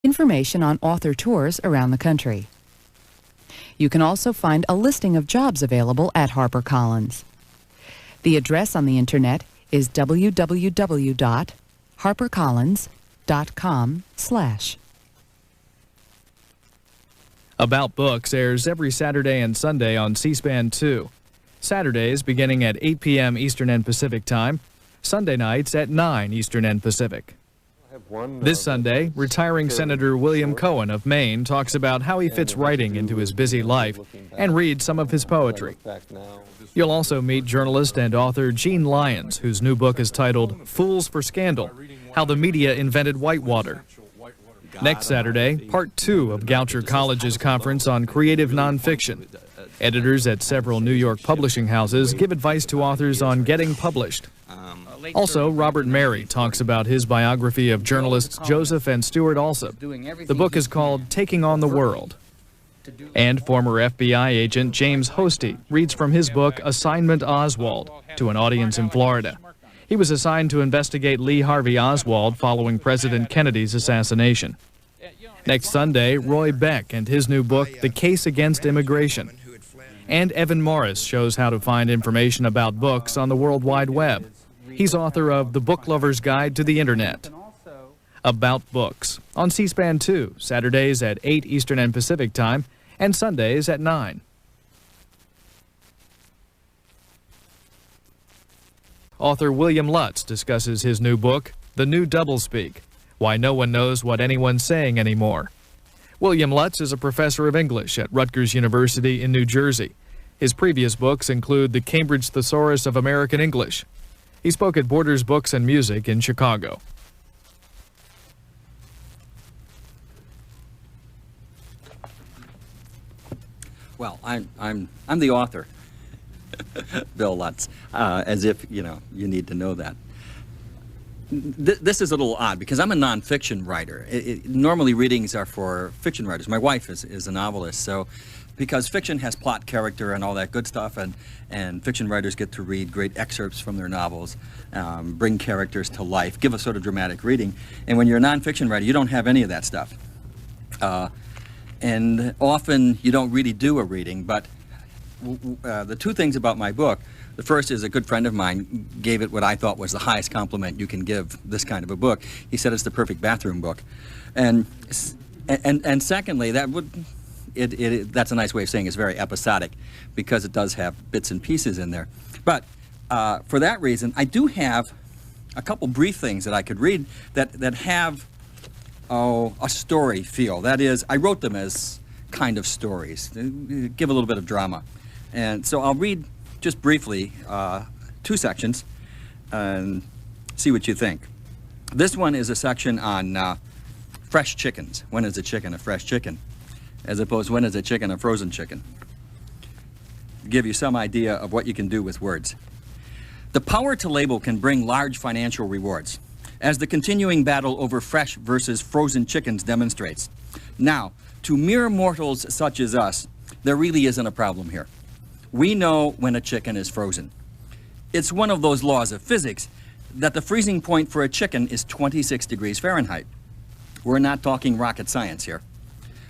information on author tours around the country. You can also find a listing of jobs available at HarperCollins. The address on the internet is www.harpercollins.com/. About Books airs every Saturday and Sunday on C-SPAN 2. Saturdays beginning at 8 p.m. Eastern and Pacific Time, Sunday nights at 9 Eastern and Pacific. This Sunday, retiring Senator William Cohen of Maine talks about how he fits writing into his busy life and reads some of his poetry. You'll also meet journalist and author Gene Lyons, whose new book is titled Fools for Scandal: How the Media Invented Whitewater. Next Saturday, part 2 of Goucher College's conference on creative nonfiction. Editors at several New York publishing houses give advice to authors on getting published. Also, Robert Mary talks about his biography of journalists Joseph and Stuart Alsop. The book is called Taking on the World. And former FBI agent James Hosty reads from his book Assignment Oswald to an audience in Florida. He was assigned to investigate Lee Harvey Oswald following President Kennedy's assassination. Next Sunday, Roy Beck and his new book, The Case Against Immigration. And Evan Morris shows how to find information about books on the World Wide Web. He's author of The Book Lover's Guide to the Internet. About Books on C-SPAN 2, Saturdays at 8 Eastern and Pacific Time, and Sundays at 9. Author William Lutz discusses his new book, The New Doublespeak: Why No One Knows What Anyone's Saying Anymore. William Lutz is a professor of English at Rutgers University in New Jersey. His previous books include The Cambridge Thesaurus of American English. He spoke at Borders Books and Music in Chicago. Well, I'm the author, Bill Lutz, as if, you need to know that. This is a little odd because I'm a nonfiction writer. Normally readings are for fiction writers. My wife is a novelist, so because fiction has plot, character, and all that good stuff, and fiction writers get to read great excerpts from their novels, bring characters to life, give a sort of dramatic reading. And when you're a nonfiction writer, you don't have any of that stuff. And often you don't really do a reading, but the two things about my book, the first is a good friend of mine gave it what I thought was the highest compliment you can give this kind of a book. He said it's the perfect bathroom book. And secondly, that's a nice way of saying it's very episodic because it does have bits and pieces in there. But for that reason, I do have a couple brief things that I could read that have a story feel. That is, I wrote them as kind of stories, give a little bit of drama. And so I'll read just briefly 2 sections and see what you think. This one is a section on fresh chickens. When is a chicken a fresh chicken? As opposed to when is a chicken a frozen chicken? Give you some idea of what you can do with words. The power to label can bring large financial rewards, as the continuing battle over fresh versus frozen chickens demonstrates. Now, to mere mortals such as us, there really isn't a problem here. We know when a chicken is frozen. It's one of those laws of physics that the freezing point for a chicken is 26 degrees Fahrenheit. We're not talking rocket science here.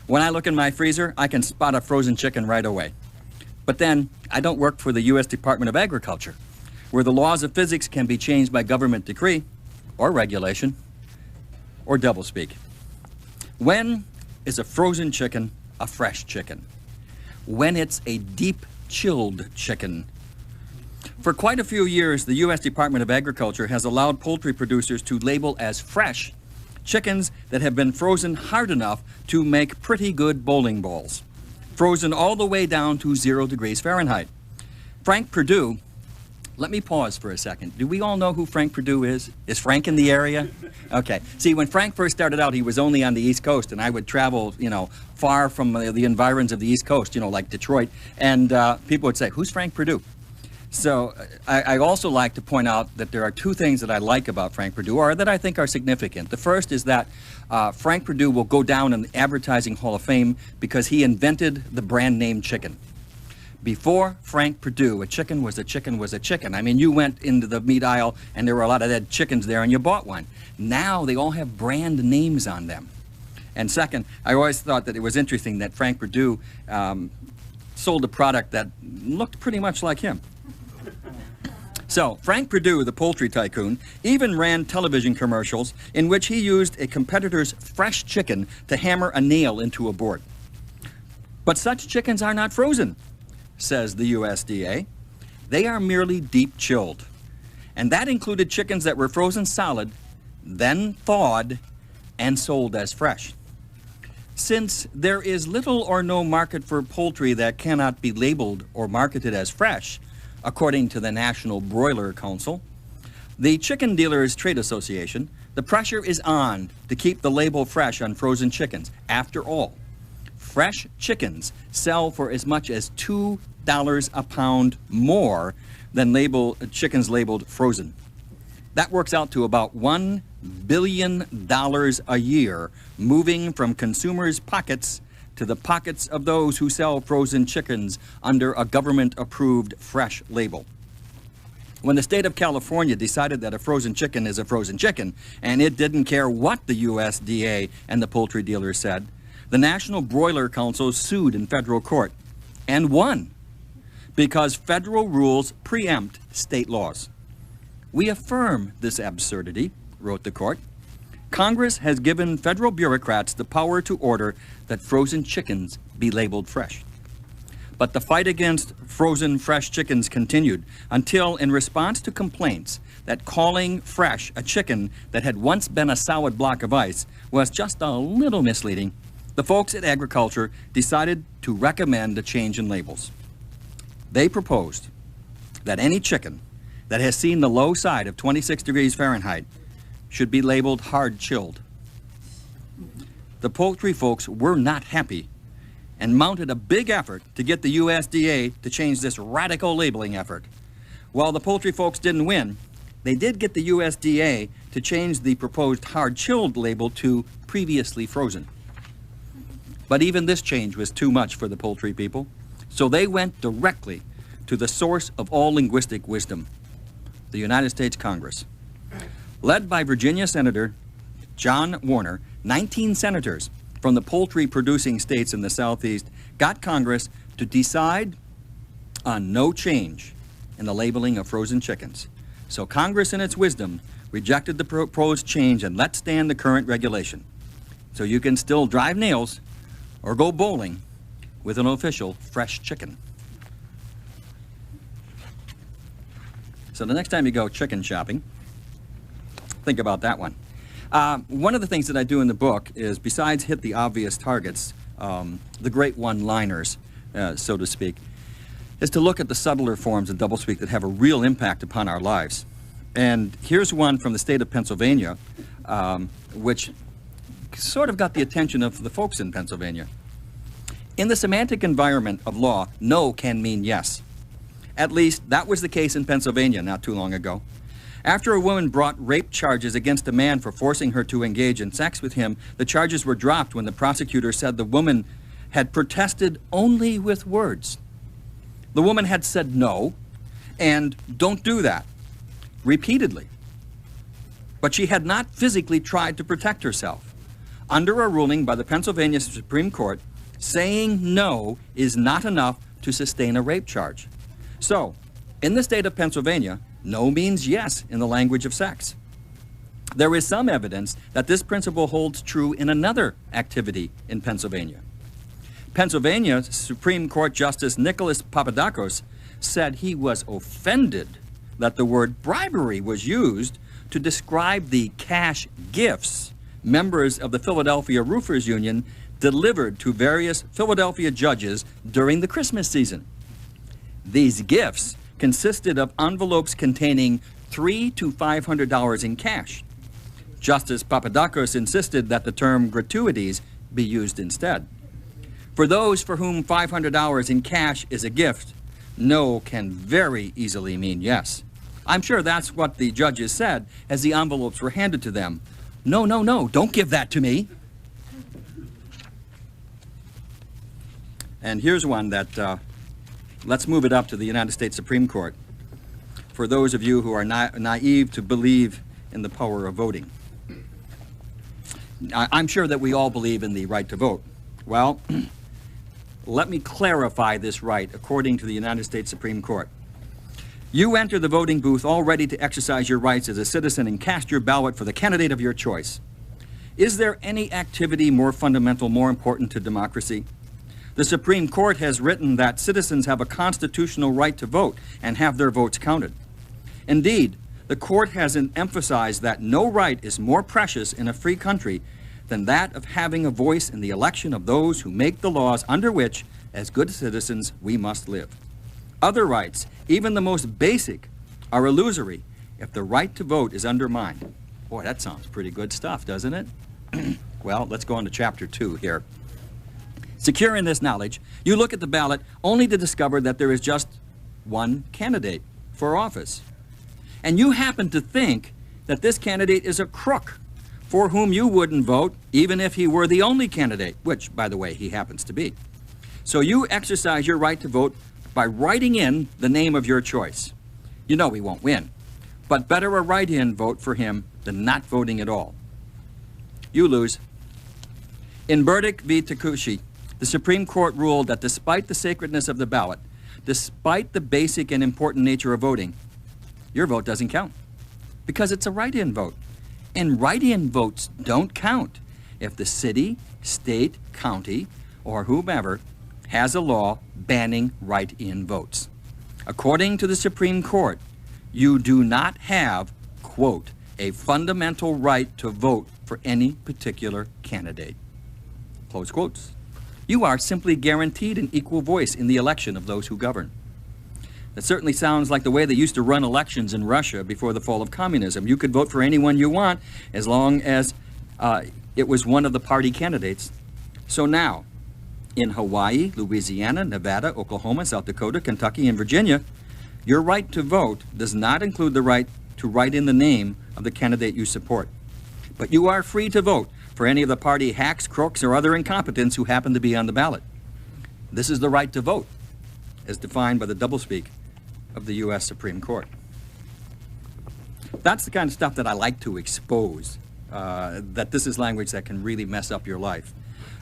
When I look in my freezer, I can spot a frozen chicken right away. But then, I don't work for the U.S. Department of Agriculture, where the laws of physics can be changed by government decree, or regulation, or doublespeak. When is a frozen chicken a fresh chicken? When it's a deep chilled chicken. For quite a few years, the U.S. Department of Agriculture has allowed poultry producers to label as fresh chickens that have been frozen hard enough to make pretty good bowling balls, frozen all the way down to 0 degrees Fahrenheit. Frank Perdue, let me pause for a second. Do we all know who Frank Perdue is? Is Frank in the area? Okay. See, when Frank first started out, he was only on the East Coast, and I would travel, far from the environs of the East Coast, like Detroit, and people would say, who's Frank Perdue? So I also like to point out that there are 2 things that I like about Frank Perdue, or that I think are significant. The first is that Frank Perdue will go down in the Advertising Hall of Fame because he invented the brand name chicken. Before Frank Perdue, a chicken was a chicken was a chicken. I mean, you went into the meat aisle and there were a lot of dead chickens there and you bought one. Now they all have brand names on them. And second, I always thought that it was interesting that Frank Perdue sold a product that looked pretty much like him. So, Frank Perdue, the poultry tycoon, even ran television commercials in which he used a competitor's fresh chicken to hammer a nail into a board. But such chickens are not frozen, says the USDA. They are merely deep chilled. And that included chickens that were frozen solid, then thawed, and sold as fresh. Since there is little or no market for poultry that cannot be labeled or marketed as fresh, according to the National Broiler Council, the Chicken Dealers Trade Association, the pressure is on to keep the label fresh on frozen chickens. After all, fresh chickens sell for as much as $2 a pound more than chickens labeled frozen. That works out to about $1 billion a year, moving from consumers' pockets to the pockets of those who sell frozen chickens under a government-approved fresh label. When the state of California decided that a frozen chicken is a frozen chicken, and it didn't care what the USDA and the poultry dealers said, the National Broiler Council sued in federal court and won because federal rules preempt state laws. We affirm this absurdity, wrote the court. Congress has given federal bureaucrats the power to order that frozen chickens be labeled fresh. But the fight against frozen fresh chickens continued until, in response to complaints that calling fresh a chicken that had once been a solid block of ice was just a little misleading, the folks at Agriculture decided to recommend a change in labels. They proposed that any chicken that has seen the low side of 26 degrees Fahrenheit should be labeled hard chilled. The poultry folks were not happy and mounted a big effort to get the USDA to change this radical labeling effort. While the poultry folks didn't win, they did get the USDA to change the proposed hard chilled label to previously frozen. But even this change was too much for the poultry people, so they went directly to the source of all linguistic wisdom, the United States Congress. Led by Virginia Senator John Warner, 19 senators from the poultry-producing states in the Southeast got Congress to decide on no change in the labeling of frozen chickens. So Congress, in its wisdom, rejected the proposed change and let stand the current regulation. So you can still drive nails or go bowling with an official fresh chicken. So the next time you go chicken shopping, think about that one. One of the things that I do in the book is, besides hit the obvious targets, the great one-liners, so to speak, is to look at the subtler forms of doublespeak that have a real impact upon our lives. And here's one from the state of Pennsylvania, which sort of got the attention of the folks in Pennsylvania. In the semantic environment of law, no can mean yes. At least that was the case in Pennsylvania not too long ago. After a woman brought rape charges against a man for forcing her to engage in sex with him, the charges were dropped when the prosecutor said the woman had protested only with words. The woman had said no and don't do that repeatedly. But she had not physically tried to protect herself. Under a ruling by the Pennsylvania Supreme Court, saying no is not enough to sustain a rape charge. So, in the state of Pennsylvania, no means yes in the language of sex. There is some evidence that this principle holds true in another activity in Pennsylvania. Pennsylvania Supreme Court Justice Nicholas Papadakos said he was offended that the word bribery was used to describe the cash gifts members of the Philadelphia Roofers Union delivered to various Philadelphia judges during the Christmas season. These gifts consisted of envelopes containing $300 to $500 in cash. Justice Papadakos insisted that the term gratuities be used instead. For those for whom $500 in cash is a gift, no can very easily mean yes. I'm sure that's what the judges said as the envelopes were handed to them. No, no, no, don't give that to me. And here's one that, let's move it up to the United States Supreme Court for those of you who are naive to believe in the power of voting. I'm sure that we all believe in the right to vote. Well, let me clarify this right according to the United States Supreme Court. You enter the voting booth all ready to exercise your rights as a citizen and cast your ballot for the candidate of your choice. Is there any activity more fundamental, more important to democracy? The Supreme Court has written that citizens have a constitutional right to vote and have their votes counted. Indeed, the court has emphasized that no right is more precious in a free country than that of having a voice in the election of those who make the laws under which, as good citizens, we must live. Other rights, even the most basic, are illusory if the right to vote is undermined. Boy, that sounds pretty good stuff, doesn't it? Well, let's go on to Chapter 2 here. Secure in this knowledge, you look at the ballot only to discover that there is just one candidate for office. And you happen to think that this candidate is a crook for whom you wouldn't vote even if he were the only candidate, which, by the way, he happens to be. So you exercise your right to vote by writing in the name of your choice. You know he won't win, but better a write-in vote for him than not voting at all. You lose. In Burdick v. Takushi, the Supreme Court ruled that despite the sacredness of the ballot, despite the basic and important nature of voting, your vote doesn't count because it's a write-in vote. And write-in votes don't count if the city, state, county, or whomever has a law banning write-in votes. According to the Supreme Court, you do not have, quote, a fundamental right to vote for any particular candidate, close quotes. You are simply guaranteed an equal voice in the election of those who govern. That certainly sounds like the way they used to run elections in Russia before the fall of communism. You could vote for anyone you want as long as it was one of the party candidates. So now, in Hawaii, Louisiana, Nevada, Oklahoma, South Dakota, Kentucky, and Virginia, your right to vote does not include the right to write in the name of the candidate you support. But you are free to vote for any of the party hacks, crooks, or other incompetents who happen to be on the ballot. This is the right to vote, as defined by the doublespeak of the U.S. Supreme Court. That's the kind of stuff that I like to expose, that this is language that can really mess up your life.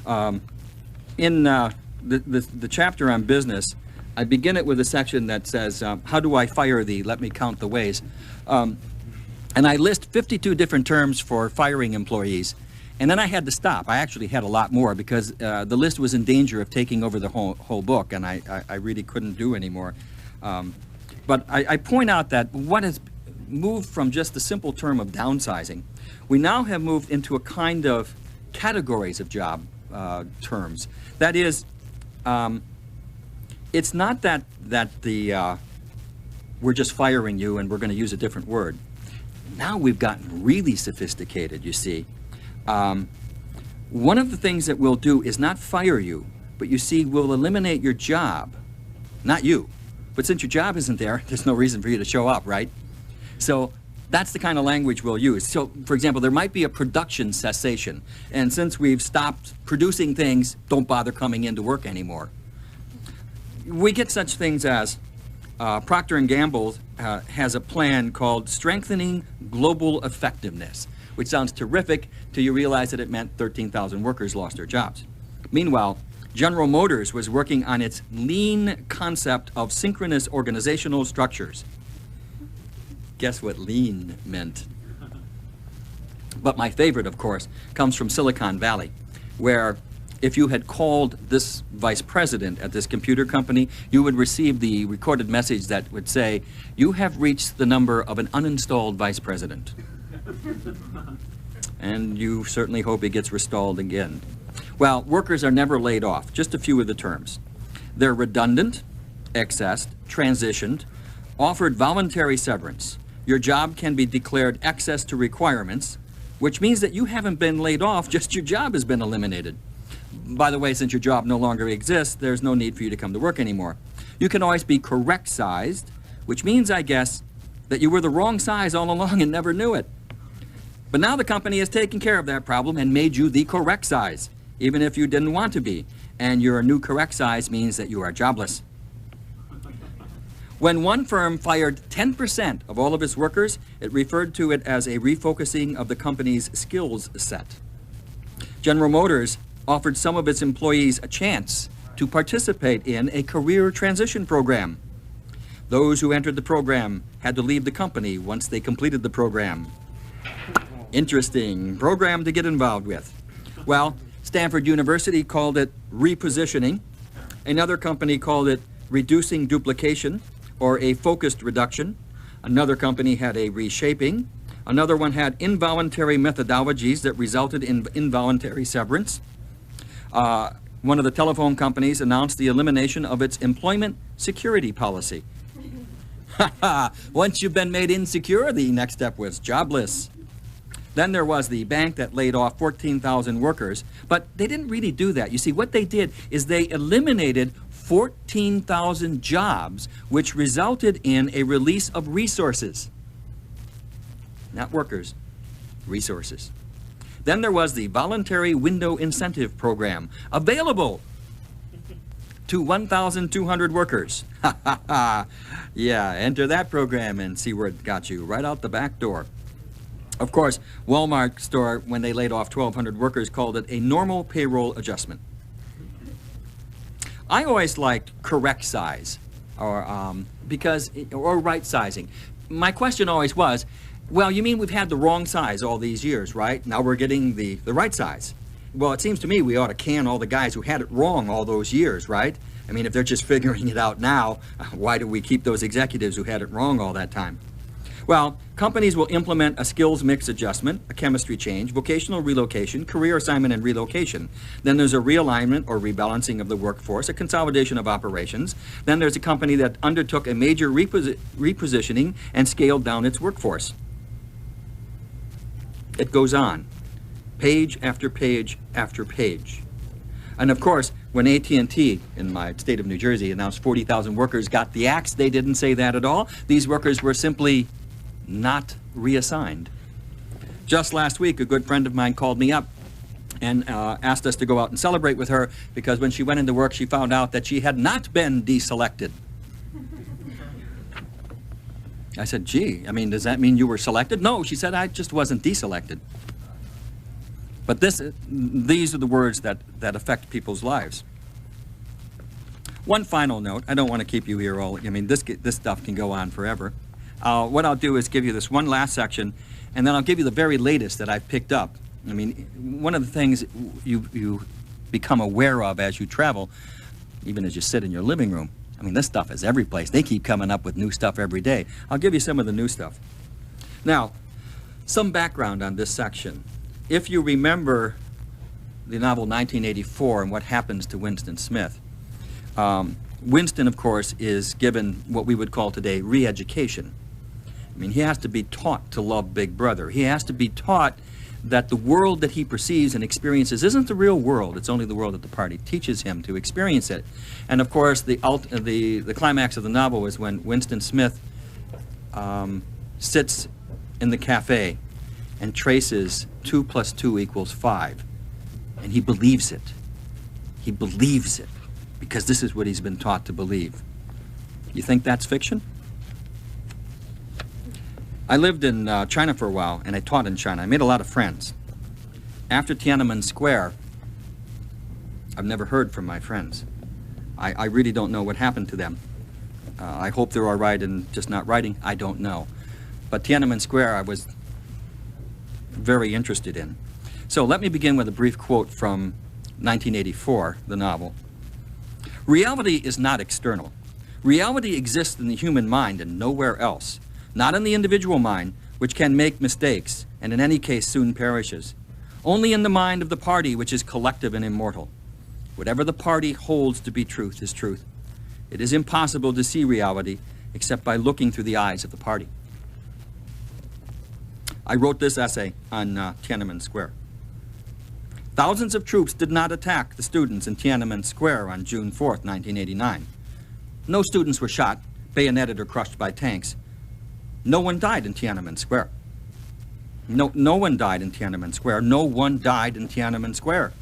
In the chapter on business, I begin it with a section that says, how do I fire thee? Let me count the ways. And I list 52 different terms for firing employees. And then I had to stop. I actually had a lot more because the list was in danger of taking over the whole book, and I really couldn't do anymore. But I point out that what has moved from just the simple term of downsizing, we now have moved into a kind of categories of job terms. That is, it's not that we're just firing you and we're going to use a different word. Now we've gotten really sophisticated, you see. One of the things that we'll do is not fire you, but you see, we'll eliminate your job, not you. But since your job isn't there, there's no reason for you to show up, right? So that's the kind of language we'll use. So, for example, there might be a production cessation. And since we've stopped producing things, don't bother coming into work anymore. We get such things as Procter & Gamble has a plan called Strengthening Global Effectiveness, which sounds terrific till you realize that it meant 13,000 workers lost their jobs. Meanwhile, General Motors was working on its lean concept of synchronous organizational structures. Guess what lean meant? But my favorite, of course, comes from Silicon Valley, where if you had called this vice president at this computer company, you would receive the recorded message that would say, "You have reached the number of an uninstalled vice president." And you certainly hope he gets restalled again. Well, workers are never laid off. Just a few of the terms. They're redundant, accessed, transitioned, offered voluntary severance. Your job can be declared excess to requirements, which means that you haven't been laid off, just your job has been eliminated. By the way, since your job no longer exists, there's no need for you to come to work anymore. You can always be correct sized, which means, I guess, that you were the wrong size all along and never knew it. But now the company has taken care of that problem and made you the correct size, even if you didn't want to be. And your new correct size means that you are jobless. When one firm fired 10% of all of its workers, it referred to it as a refocusing of the company's skills set. General Motors offered some of its employees a chance to participate in a career transition program. Those who entered the program had to leave the company once they completed the program. Interesting program to get involved with. Well, Stanford University called it repositioning. Another company called it reducing duplication or a focused reduction. Another company had a reshaping. Another one had involuntary methodologies that resulted in involuntary severance. One of the telephone companies announced the elimination of its employment security policy. Once you've been made insecure, the next step was jobless. Then there was the bank that laid off 14,000 workers, but they didn't really do that. You see, what they did is they eliminated 14,000 jobs, which resulted in a release of resources. Not workers, resources. Then there was the voluntary window incentive program, available to 1,200 workers. Yeah, enter that program and see where it got you, right out the back door. Of course, Walmart store, when they laid off 1,200 workers, called it a normal payroll adjustment. I always liked correct size, or right sizing. My question always was, well, you mean we've had the wrong size all these years, right? Now we're getting the right size. Well, it seems to me we ought to can all the guys who had it wrong all those years, right? I mean, if they're just figuring it out now, why do we keep those executives who had it wrong all that time? Well, companies will implement a skills mix adjustment, a chemistry change, vocational relocation, career assignment and relocation. Then there's a realignment or rebalancing of the workforce, a consolidation of operations. Then there's a company that undertook a major repositioning and scaled down its workforce. It goes on, page after page after page. And of course, when AT&T in my state of New Jersey announced 40,000 workers got the axe, they didn't say that at all. These workers were simply not reassigned. Just last week, a good friend of mine called me up and asked us to go out and celebrate with her because when she went into work, she found out that she had not been deselected. I said, gee, I mean, does that mean you were selected? No, she said, I just wasn't deselected. But these are the words that affect people's lives. One final note, I don't want to keep you here all, I mean, this stuff can go on forever. What I'll do is give you this one last section, and then I'll give you the very latest that I've picked up. I mean, one of the things you become aware of as you travel, even as you sit in your living room, I mean, this stuff is every place. They keep coming up with new stuff every day. I'll give you some of the new stuff. Now, some background on this section. If you remember the novel 1984 and what happens to Winston Smith, Winston, of course, is given what we would call today re-education. I mean, he has to be taught to love Big Brother. He has to be taught that the world that he perceives and experiences isn't the real world. It's only the world that the party teaches him to experience it. And of course, the climax of the novel is when Winston Smith sits in the cafe and traces 2 + 2 = 5. And he believes it. He believes it because this is what he's been taught to believe. You think that's fiction? I lived in China for a while, and I taught in China. I made a lot of friends. After Tiananmen Square, I've never heard from my friends. I really don't know what happened to them. I hope they're all right and just not writing. I don't know. But Tiananmen Square I was very interested in. So let me begin with a brief quote from 1984, the novel. Reality is not external. Reality exists in the human mind and nowhere else. Not in the individual mind, which can make mistakes, and in any case soon perishes. Only in the mind of the party, which is collective and immortal. Whatever the party holds to be truth is truth. It is impossible to see reality except by looking through the eyes of the party. I wrote this essay on Tiananmen Square. Thousands of troops did not attack the students in Tiananmen Square on June 4th, 1989. No students were shot, bayoneted, or crushed by tanks. No one died in Tiananmen Square. No one died in Tiananmen Square. No one died in Tiananmen Square.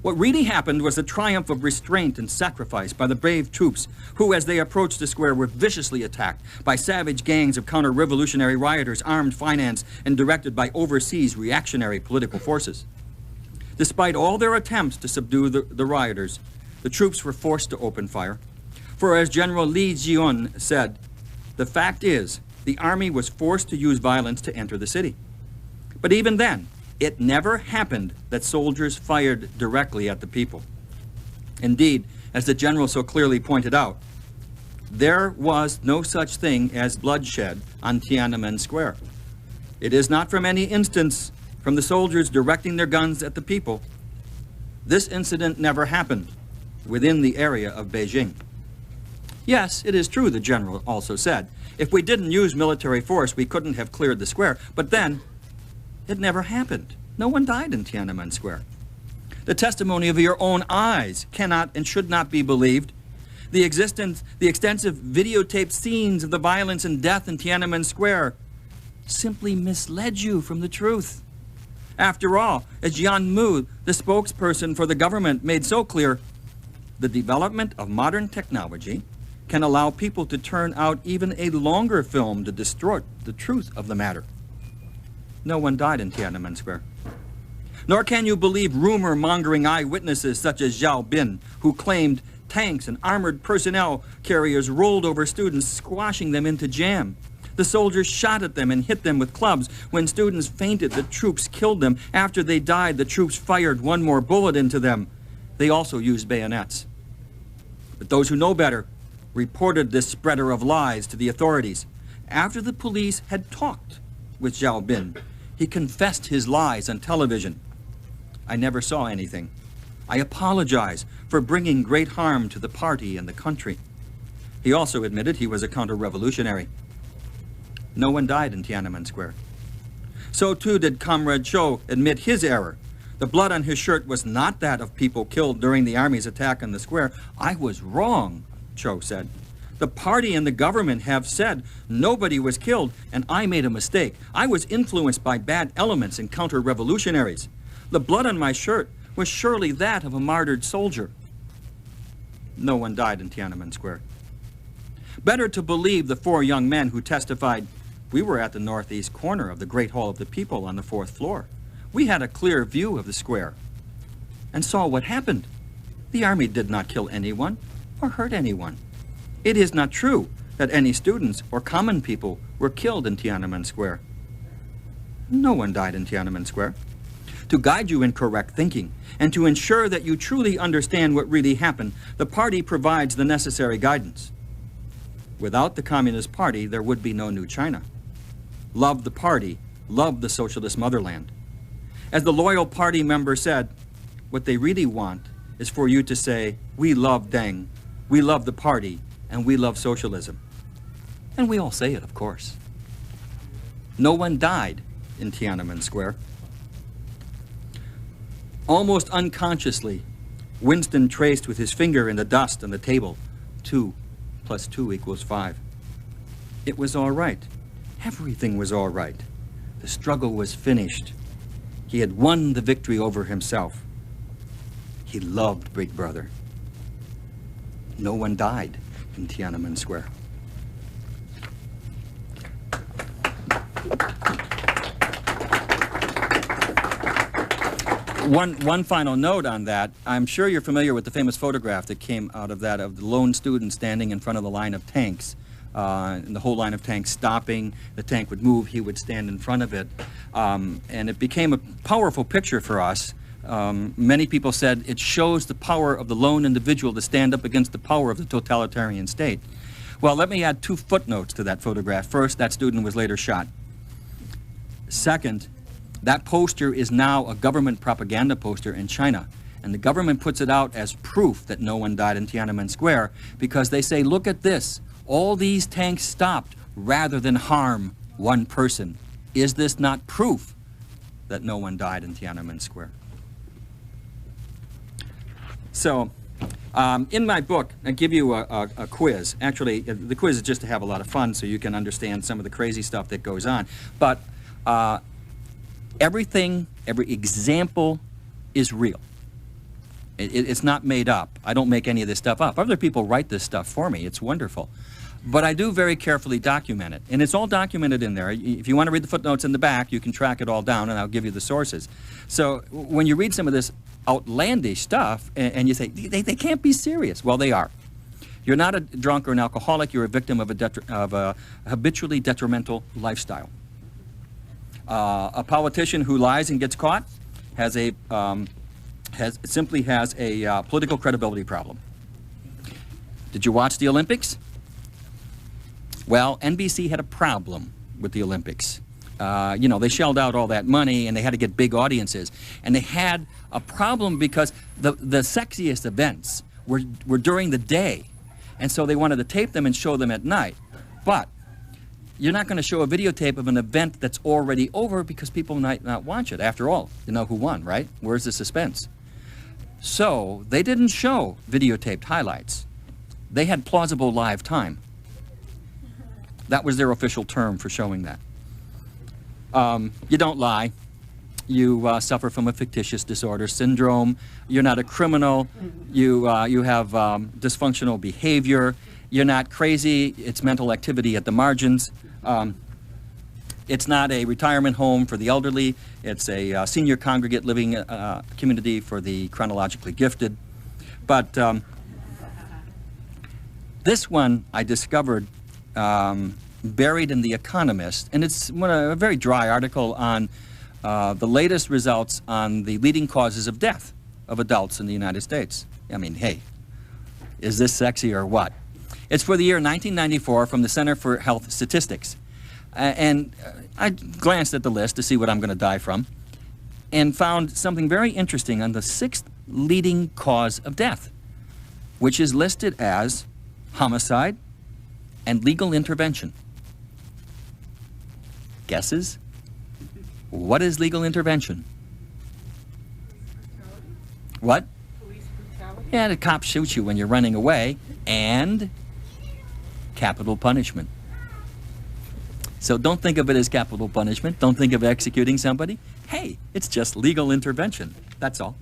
What really happened was the triumph of restraint and sacrifice by the brave troops who, as they approached the square, were viciously attacked by savage gangs of counter-revolutionary rioters armed, financed, and directed by overseas reactionary political forces. Despite all their attempts to subdue the rioters, the troops were forced to open fire. For as General Li Jian said, the fact is, the army was forced to use violence to enter the city. But even then, it never happened that soldiers fired directly at the people. Indeed, as the general so clearly pointed out, there was no such thing as bloodshed on Tiananmen Square. It is not from any instance from the soldiers directing their guns at the people. This incident never happened within the area of Beijing. Yes, it is true, the general also said. If we didn't use military force, we couldn't have cleared the square. But then, it never happened. No one died in Tiananmen Square. The testimony of your own eyes cannot and should not be believed. The extensive videotaped scenes of the violence and death in Tiananmen Square simply misled you from the truth. After all, as Jian Mu, the spokesperson for the government, made so clear, the development of modern technology can allow people to turn out even a longer film to distort the truth of the matter. No one died in Tiananmen Square. Nor can you believe rumor-mongering eyewitnesses such as Zhao Bin, who claimed tanks and armored personnel carriers rolled over students, squashing them into jam. The soldiers shot at them and hit them with clubs. When students fainted, the troops killed them. After they died, the troops fired one more bullet into them. They also used bayonets. But those who know better reported this spreader of lies to the authorities. After the police had talked with Zhao Bin, he confessed his lies on television. I never saw anything. I apologize for bringing great harm to the party and the country. He also admitted he was a counter-revolutionary. No one died in Tiananmen Square. So too did Comrade Zhou admit his error. The blood on his shirt was not that of people killed during the army's attack on the square. I was wrong, Zhou said. The party and the government have said nobody was killed, and I made a mistake. I was influenced by bad elements and counter-revolutionaries. The blood on my shirt was surely that of a martyred soldier. No one died in Tiananmen Square. Better to believe the four young men who testified, we were at the northeast corner of the Great Hall of the People on the 4th floor. We had a clear view of the square and saw what happened. The army did not kill anyone or hurt anyone. It is not true that any students or common people were killed in Tiananmen Square. No one died in Tiananmen Square. To guide you in correct thinking and to ensure that you truly understand what really happened, the party provides the necessary guidance. Without the Communist Party, there would be no new China. Love the party, love the socialist motherland. As the loyal party member said, what they really want is for you to say, we love Deng, we love the party, and we love socialism. And we all say it, of course. No one died in Tiananmen Square. Almost unconsciously, Winston traced with his finger in the dust on the table, 2 + 2 = 5. It was all right. Everything was all right. The struggle was finished. He had won the victory over himself. He loved Big Brother. No one died in Tiananmen Square. One final note on that. I'm sure you're familiar with the famous photograph that came out of that of the lone student standing in front of the line of tanks. And the whole line of tanks stopping, the tank would move, he would stand in front of it. And it became a powerful picture for us. Many people said it shows the power of the lone individual to stand up against the power of the totalitarian state. Well, let me add 2 footnotes to that photograph. First, that student was later shot. Second, that poster is now a government propaganda poster in China. And the government puts it out as proof that no one died in Tiananmen Square because they say, look at this. All these tanks stopped rather than harm one person. Is this not proof that no one died in Tiananmen Square? So, in my book, I give you a quiz. Actually, the quiz is just to have a lot of fun so you can understand some of the crazy stuff that goes on. But every example is real. It's not made up. I don't make any of this stuff up. Other people write this stuff for me. It's wonderful. But I do very carefully document it. And it's all documented in there. If you want to read the footnotes in the back, you can track it all down, and I'll give you the sources. So when you read some of this outlandish stuff, and you say, they can't be serious. Well, they are. You're not a drunk or an alcoholic. You're a victim of a habitually detrimental lifestyle. A politician who lies and gets caught simply has a political credibility problem. Did you watch the Olympics? Well, NBC had a problem with the Olympics. You know, they shelled out all that money and they had to get big audiences. And they had a problem because the sexiest events were during the day. And so they wanted to tape them and show them at night. But you're not going to show a videotape of an event that's already over because people might not watch it. After all, you know who won, right? Where's the suspense? So they didn't show videotaped highlights. They had plausible live time. That was their official term for showing that. You don't lie. You suffer from a fictitious disorder syndrome. You're not a criminal. You have dysfunctional behavior. You're not crazy. It's mental activity at the margins. It's not a retirement home for the elderly. It's a senior congregate living community for the chronologically gifted. But this one I discovered buried in The Economist, and it's a very dry article on the latest results on the leading causes of death of adults in the United States. I mean, hey, is this sexy or what? It's for the year 1994 from the Center for Health Statistics. And I glanced at the list to see what I'm going to die from and found something very interesting on the 6th leading cause of death, which is listed as homicide and legal intervention. Guesses? What is legal intervention? What? Police brutality. Yeah, the cop shoots you when you're running away, and capital punishment. So don't think of it as capital punishment. Don't think of executing somebody. Hey, it's just legal intervention. That's all.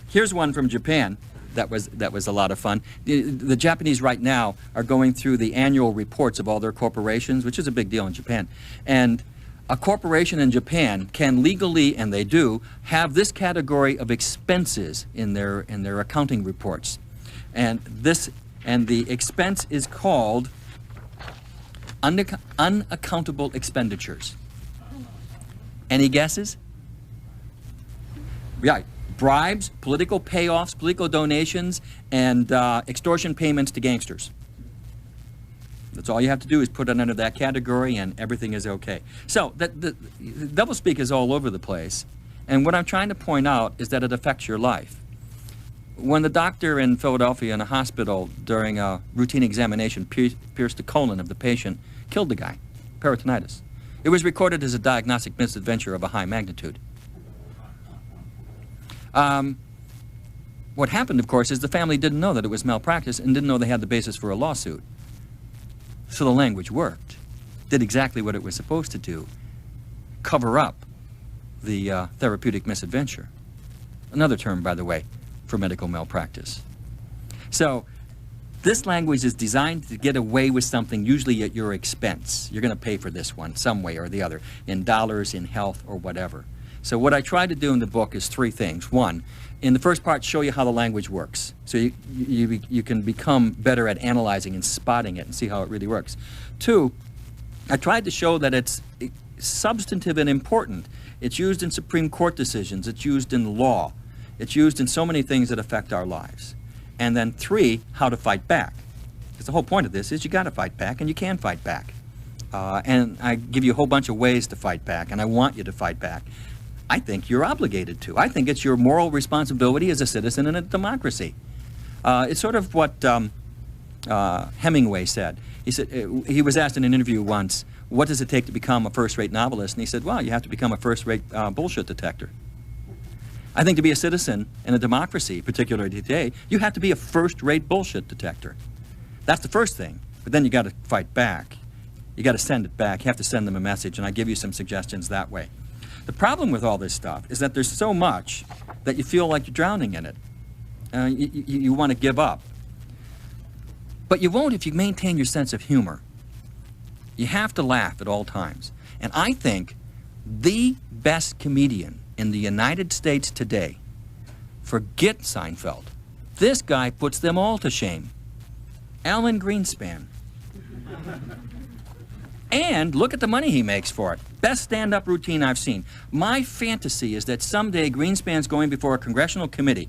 Here's one from Japan that was a lot of fun. The Japanese right now are going through the annual reports of all their corporations, which is a big deal in Japan. And a corporation in Japan can legally, and they do, have this category of expenses in their accounting reports. And the expense is called unaccountable expenditures. Any guesses? Right. Bribes, political payoffs, political donations, and extortion payments to gangsters. That's all you have to do is put it under that category and everything is okay. So the doublespeak is all over the place. And what I'm trying to point out is that it affects your life. When the doctor in Philadelphia in a hospital during a routine examination pierced the colon of the patient, killed the guy, peritonitis. It was recorded as a diagnostic misadventure of a high magnitude. What happened, of course, is the family didn't know that it was malpractice and didn't know they had the basis for a lawsuit. So the language worked, did exactly what it was supposed to do, cover up the therapeutic misadventure. Another term, by the way, for medical malpractice. So this language is designed to get away with something usually at your expense. You're going to pay for this one some way or the other, in dollars, in health, or whatever. So what I tried to do in the book is 3 things. 1, in the first part, show you how the language works. So you can become better at analyzing and spotting it and see how it really works. 2, I tried to show that it's substantive and important. It's used in Supreme Court decisions. It's used in law. It's used in so many things that affect our lives. And then 3, how to fight back. Because the whole point of this is you got to fight back, and you can fight back. And I give you a whole bunch of ways to fight back, and I want you to fight back. I think you're obligated to. I think it's your moral responsibility as a citizen in a democracy. It's sort of what Hemingway said. He said he was asked in an interview once, what does it take to become a first-rate novelist? And he said, well, you have to become a first-rate bullshit detector. I think to be a citizen in a democracy, particularly today, you have to be a first-rate bullshit detector. That's the first thing. But then you got to fight back. You got to send it back. You have to send them a message, and I give you some suggestions that way. The problem with all this stuff is that there's so much that you feel like you're drowning in it. You want to give up. But you won't if you maintain your sense of humor. You have to laugh at all times. And I think the best comedian in the United States today, forget Seinfeld. This guy puts them all to shame. Alan Greenspan. And look at the money he makes for it. Best stand-up routine I've seen. My fantasy is that someday Greenspan's going before a congressional committee,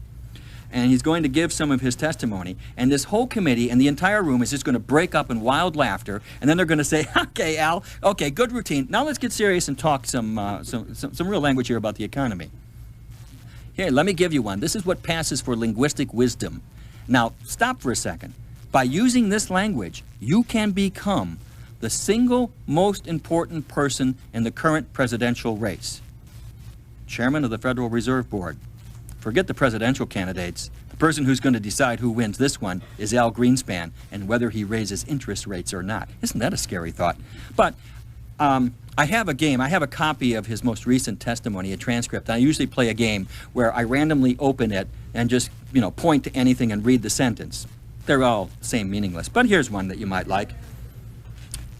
and he's going to give some of his testimony, and this whole committee and the entire room is just going to break up in wild laughter, and then they're going to say, okay, Al, okay, good routine. Now let's get serious and talk some real language here about the economy. Here, let me give you one. This is what passes for linguistic wisdom. Now, stop for a second. By using this language, you can become the single most important person in the current presidential race. Chairman of the Federal Reserve Board. Forget the presidential candidates. The person who's going to decide who wins this one is Al Greenspan, and whether he raises interest rates or not. Isn't that a scary thought? But I have a game. I have a copy of his most recent testimony, a transcript. I usually play a game where I randomly open it and just, point to anything and read the sentence. They're all the same, meaningless. But here's one that you might like.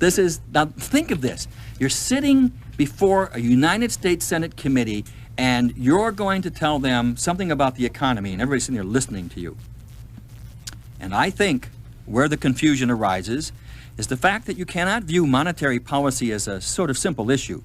Now think of this. You're sitting before a United States Senate committee, and you're going to tell them something about the economy, and everybody's sitting there listening to you. And I think where the confusion arises is the fact that you cannot view monetary policy as a sort of simple issue.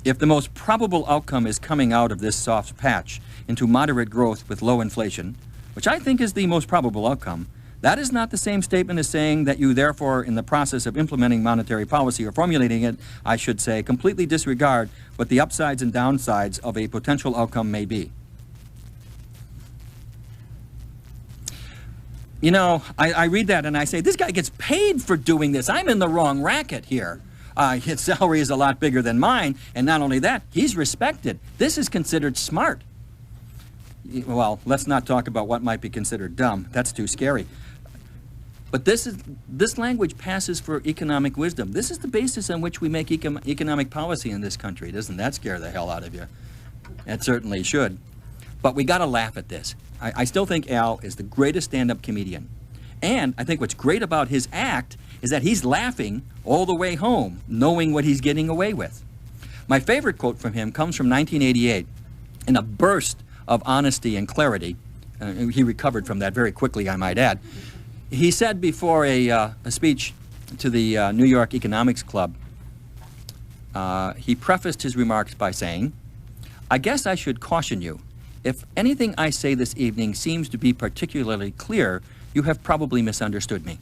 If the most probable outcome is coming out of this soft patch into moderate growth with low inflation, which I think is the most probable outcome, that is not the same statement as saying that you therefore, in the process of implementing monetary policy or formulating it, I should say, completely disregard what the upsides and downsides of a potential outcome may be. I read that and I say, this guy gets paid for doing this. I'm in the wrong racket here. His salary is a lot bigger than mine, and not only that, he's respected. This is considered smart. Well, let's not talk about what might be considered dumb. That's too scary. But this language passes for economic wisdom. This is the basis on which we make economic policy in this country. Doesn't that scare the hell out of you? It certainly should. But we got to laugh at this. I still think Al is the greatest stand-up comedian. And I think what's great about his act is that he's laughing all the way home, knowing what he's getting away with. My favorite quote from him comes from 1988. In a burst of honesty and clarity, he recovered from that very quickly, I might add. He said before a speech to the New York Economics Club, he prefaced his remarks by saying, "I guess I should caution you. If anything I say this evening seems to be particularly clear, you have probably misunderstood me."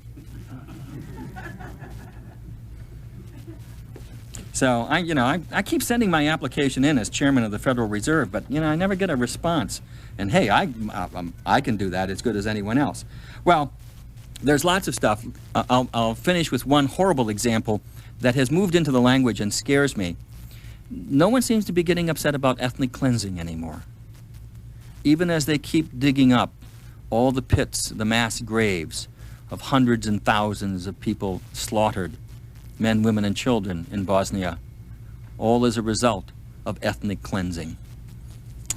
So I keep sending my application in as chairman of the Federal Reserve, but I never get a response. And hey, I can do that as good as anyone else. Well, there's lots of stuff. I'll finish with one horrible example that has moved into the language and scares me. No one seems to be getting upset about ethnic cleansing anymore. Even as they keep digging up all the pits, the mass graves of hundreds and thousands of people slaughtered, men, women, and children in Bosnia, all as a result of ethnic cleansing.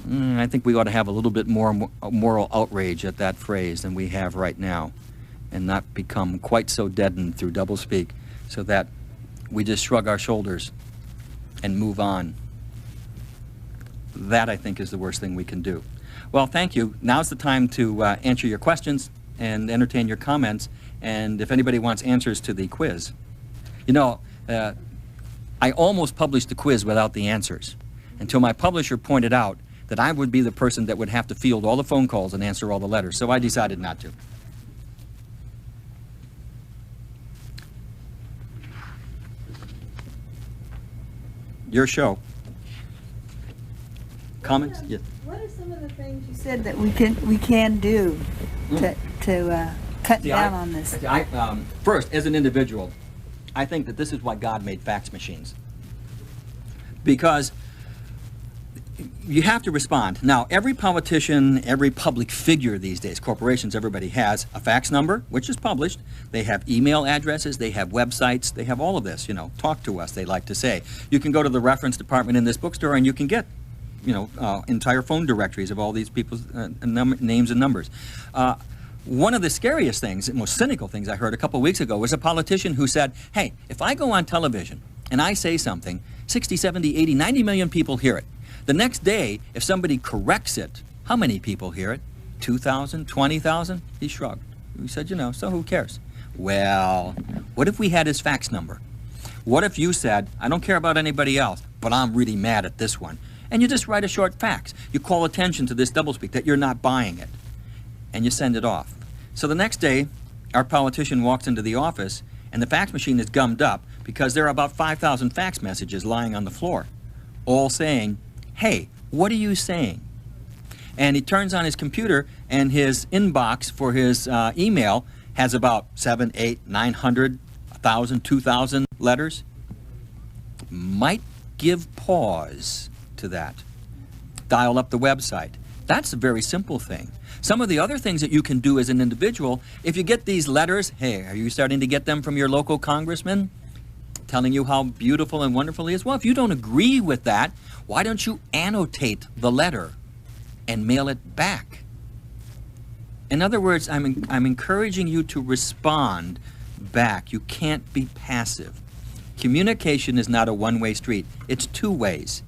I think we ought to have a little bit more moral outrage at that phrase than we have right now, and not become quite so deadened through doublespeak so that we just shrug our shoulders and move on. That, I think, is the worst thing we can do. Well, thank you. Now's the time to answer your questions and entertain your comments, and if anybody wants answers to the quiz. I almost published the quiz without the answers until my publisher pointed out that I would be the person that would have to field all the phone calls and answer all the letters, so I decided not to. Your show. Comments? Yes. What are some of the things you said that we can do to cut down on this? First, as an individual, I think that this is why God made fax machines. Because you have to respond. Now, every politician, every public figure these days, corporations, everybody has a fax number, which is published. They have email addresses, they have websites, they have all of this, talk to us, they like to say. You can go to the reference department in this bookstore and you can get, entire phone directories of all these people's names and numbers. One of the scariest things, most cynical things I heard a couple weeks ago was a politician who said, hey, if I go on television and I say something, 60, 70, 80, 90 million people hear it. The next day, if somebody corrects it, how many people hear it? 2,000, 20,000? He shrugged. He said, you know, so who cares? Well, what if we had his fax number? What if you said, I don't care about anybody else, but I'm really mad at this one. And you just write a short fax. You call attention to this doublespeak, that you're not buying it. And you send it off. So the next day, our politician walks into the office, and the fax machine is gummed up because there are about 5,000 fax messages lying on the floor, all saying, hey, what are you saying? And he turns on his computer, and his inbox for his email has about 7, 8, 900, 1,000, 2,000 letters. Might give pause to that. Dial up the website. That's a very simple thing. Some of the other things that you can do as an individual, if you get these letters, hey, are you starting to get them from your local congressman telling you how beautiful and wonderful he is? Well, if you don't agree with that, why don't you annotate the letter and mail it back? In other words, I'm encouraging you to respond back. You can't be passive. Communication is not a one-way street. It's two ways.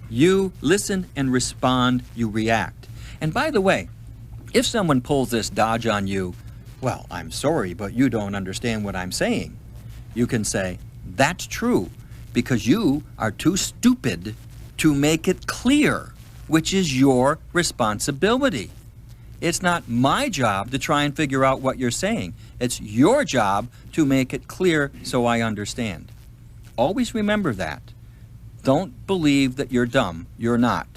You listen and respond, you react. And by the way, if someone pulls this dodge on you, well, I'm sorry, but you don't understand what I'm saying. You can say, that's true, because you are too stupid to make it clear, which is your responsibility. It's not my job to try and figure out what you're saying. It's your job to make it clear so I understand. Always remember that. Don't believe that you're dumb. You're not.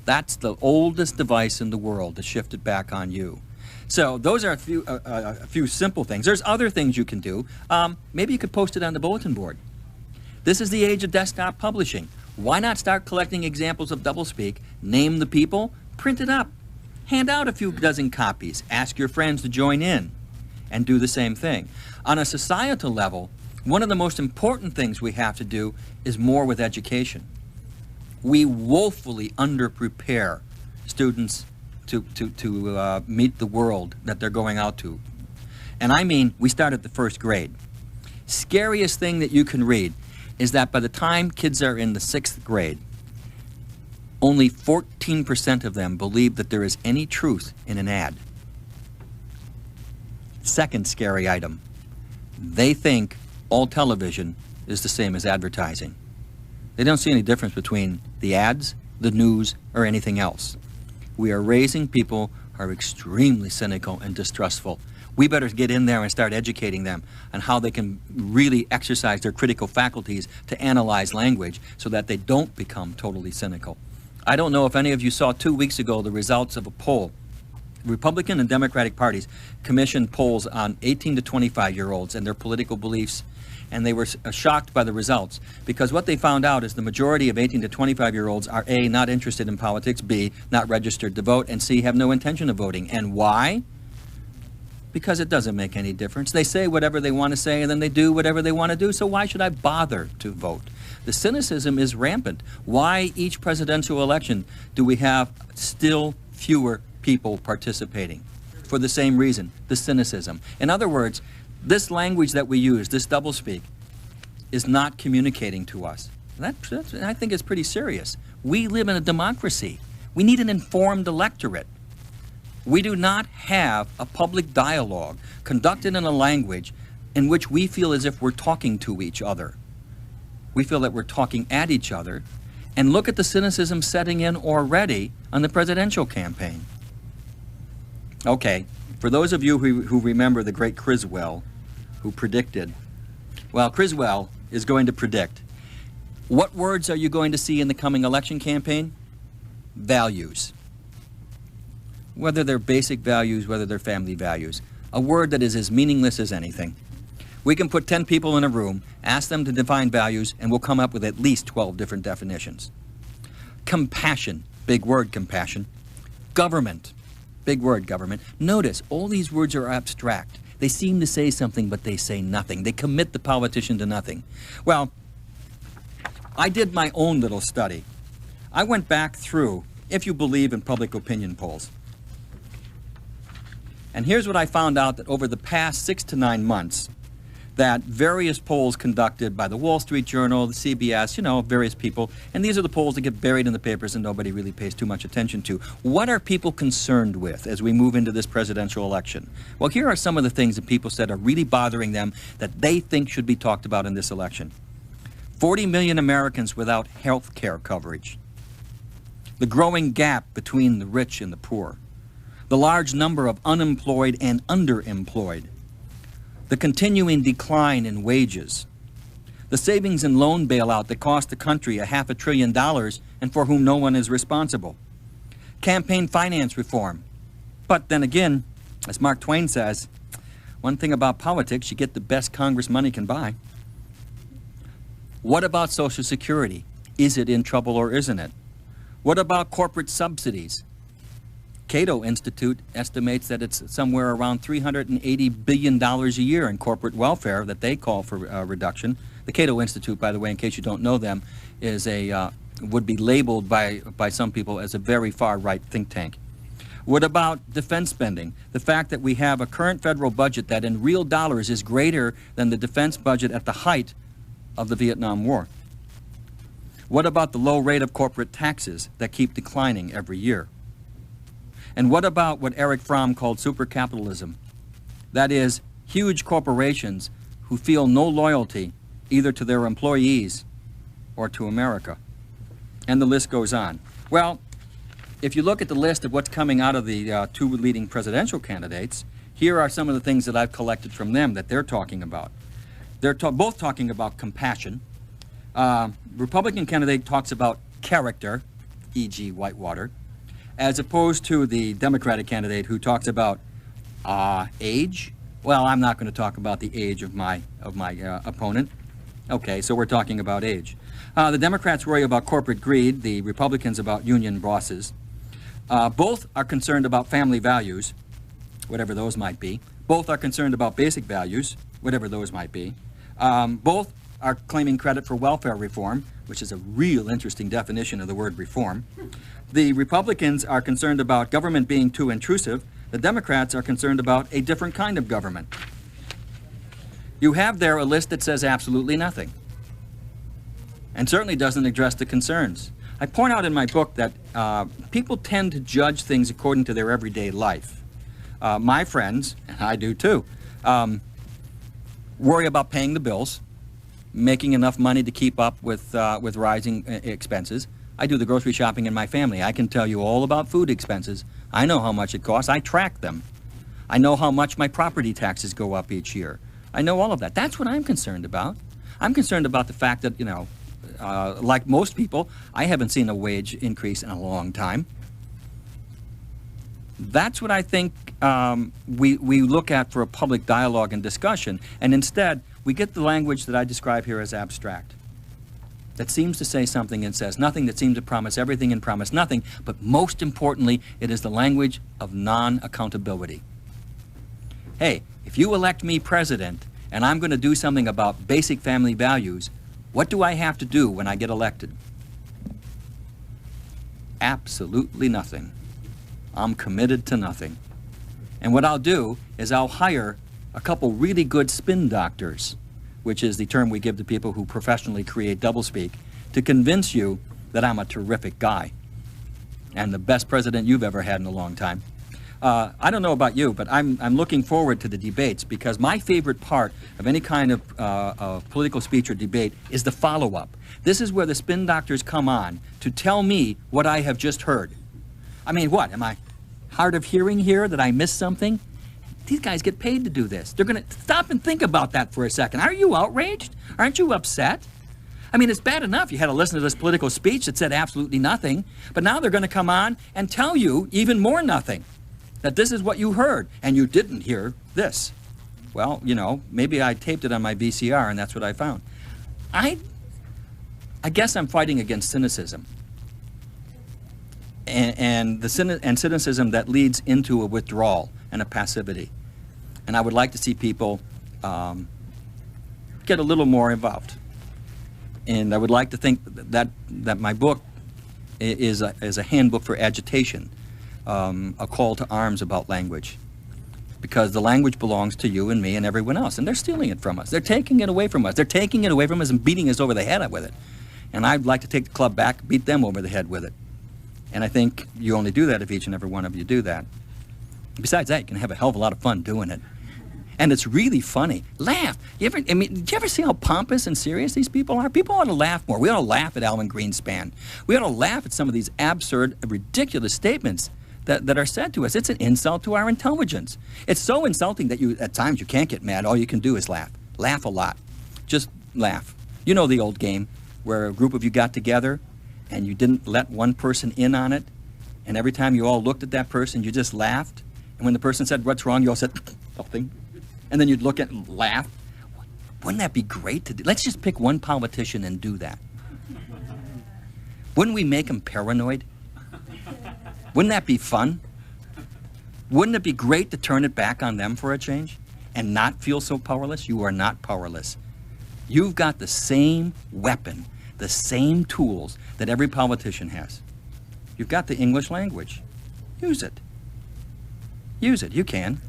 That's the oldest device in the world to shift it back on you. So those are a few simple things. There's other things you can do. Maybe you could post it on the bulletin board. This is the age of desktop publishing. Why not start collecting examples of doublespeak, name the people, print it up, hand out a few dozen copies, ask your friends to join in, and do the same thing. On a societal level, one of the most important things we have to do is more with education. We woefully underprepare students to meet the world that they're going out to. And I mean, we start at the first grade. Scariest thing that you can read is that by the time kids are in the 6th grade, only 14% of them believe that there is any truth in an ad. Second scary item, they think all television is the same as advertising. They don't see any difference between the ads, the news, or anything else. We are raising people who are extremely cynical and distrustful. We better get in there and start educating them on how they can really exercise their critical faculties to analyze language so that they don't become totally cynical. I don't know if any of you saw 2 weeks ago the results of a poll. Republican and Democratic parties commissioned polls on 18 to 25-year-olds and their political beliefs, and they were shocked by the results because what they found out is the majority of 18 to 25-year-olds are A, not interested in politics, B, not registered to vote, and C, have no intention of voting. And why? Because it doesn't make any difference. They say whatever they want to say and then they do whatever they want to do, so why should I bother to vote? The cynicism is rampant. Why each presidential election do we have still fewer people participating? For the same reason, the cynicism. In other words, this language that we use, this doublespeak, is not communicating to us. That's, I think it's pretty serious. We live in a democracy. We need an informed electorate. We do not have a public dialogue conducted in a language in which we feel as if we're talking to each other. We feel that we're talking at each other. And look at the cynicism setting in already on the presidential campaign. Okay, for those of you who remember the great Criswell, who predicted, well, Criswell is going to predict. What words are you going to see in the coming election campaign? Values. Whether they're basic values, whether they're family values. A word that is as meaningless as anything. We can put 10 people in a room, ask them to define values, and we'll come up with at least 12 different definitions. Compassion, big word, compassion. Government, big word, government. Notice, all these words are abstract. They seem to say something, but they say nothing. They commit the politician to nothing. Well, I did my own little study. I went back through, if you believe in public opinion polls, And here's what I found out, that over the past 6 to 9 months, that various polls conducted by the Wall Street Journal, the CBS, you know, various people, and these are the polls that get buried in the papers and nobody really pays too much attention to. What are people concerned with as we move into this presidential election? Well, here are some of the things that people said are really bothering them that they think should be talked about in this election. 40 million Americans without health care coverage. The growing gap between the rich and the poor. The large number of unemployed and underemployed. The continuing decline in wages, the savings and loan bailout that cost the country $500 billion and for whom no one is responsible, campaign finance reform. But then again, as Mark Twain says, one thing about politics, you get the best Congress money can buy. What about Social Security? Is it in trouble or isn't it? What about corporate subsidies? Cato Institute estimates that it's somewhere around $380 billion a year in corporate welfare that they call for reduction. The Cato Institute, by the way, in case you don't know them, is would be labeled by some people as a very far-right think tank. What about defense spending? The fact that we have a current federal budget that in real dollars is greater than the defense budget at the height of the Vietnam War. What about the low rate of corporate taxes that keep declining every year? And what about what Eric Fromm called supercapitalism? That is, huge corporations who feel no loyalty either to their employees or to America. And the list goes on. Well, if you look at the list of what's coming out of the two leading presidential candidates, here are some of the things that I've collected from them that they're talking about. They're both talking about compassion. Republican candidate talks about character, e.g. Whitewater, as opposed to the Democratic candidate who talks about age. Well, I'm not going to talk about the age of my opponent. Okay, so we're talking about age. The Democrats worry about corporate greed, the Republicans about union bosses. Both are concerned about family values, whatever those might be. Both are concerned about basic values, whatever those might be. Both are claiming credit for welfare reform, which is a real interesting definition of the word reform. The Republicans are concerned about government being too intrusive. The Democrats are concerned about a different kind of government. You have there a list that says absolutely nothing, and certainly doesn't address the concerns. I point out in my book that people tend to judge things according to their everyday life. My friends, and I do too, worry about paying the bills, making enough money to keep up with rising expenses. I do the grocery shopping in my family. I can tell you all about food expenses. I know how much it costs. I track them. I know how much my property taxes go up each year. I know all of that. That's what I'm concerned about. I'm concerned about the fact that, you know, like most people, I haven't seen a wage increase in a long time. That's what I think we look at for a public dialogue and discussion, and instead we get the language that I describe here as abstract. That seems to say something and says nothing, that seems to promise everything and promise nothing, but most importantly, it is the language of non-accountability. Hey, if you elect me president and I'm going to do something about basic family values, what do I have to do when I get elected? Absolutely nothing. I'm committed to nothing. And what I'll do is I'll hire a couple really good spin doctors, which is the term we give to people who professionally create doublespeak, to convince you that I'm a terrific guy and the best president you've ever had in a long time. I don't know about you, but I'm looking forward to the debates, because my favorite part of any kind of political speech or debate is the follow-up. This is where the spin doctors come on to tell me what I have just heard. I mean, what? Am I hard of hearing here that I missed something? These guys get paid to do this. They're going to stop and think about that for a second. Are you outraged? Aren't you upset? I mean, it's bad enough you had to listen to this political speech that said absolutely nothing, but now they're going to come on and tell you even more nothing, that this is what you heard, and you didn't hear this. Well, you know, maybe I taped it on my VCR, and that's what I found. I guess I'm fighting against cynicism. And cynicism that leads into a withdrawal and a passivity. And I would like to see people get a little more involved. And I would like to think that my book is a handbook for agitation, a call to arms about language. because the language belongs to you and me and everyone else, and they're stealing it from us. They're taking it away from us. They're taking it away from us and beating us over the head with it. And I'd like to take the club back, beat them over the head with it. And I think you only do that if each and every one of you do that. Besides that, you can have a hell of a lot of fun doing it. And it's really funny. Laugh. Did you ever see how pompous and serious these people are? People ought to laugh more. We ought to laugh at Alan Greenspan. We ought to laugh at some of these absurd, ridiculous statements that are said to us. It's an insult to our intelligence. It's so insulting that at times you can't get mad. All you can do is laugh. Laugh a lot. Just laugh. You know the old game where a group of you got together and you didn't let one person in on it, and every time you all looked at that person, you just laughed, and when the person said, "What's wrong?" you all said, "Nothing." And then you'd look at and laugh. Wouldn't that be great to do? Let's just pick one politician and do that. Wouldn't we make them paranoid? Wouldn't that be fun? Wouldn't it be great to turn it back on them for a change and not feel so powerless? You are not powerless. You've got the same weapon, the same tools that every politician has. You've got the English language. Use it. Use it. You can.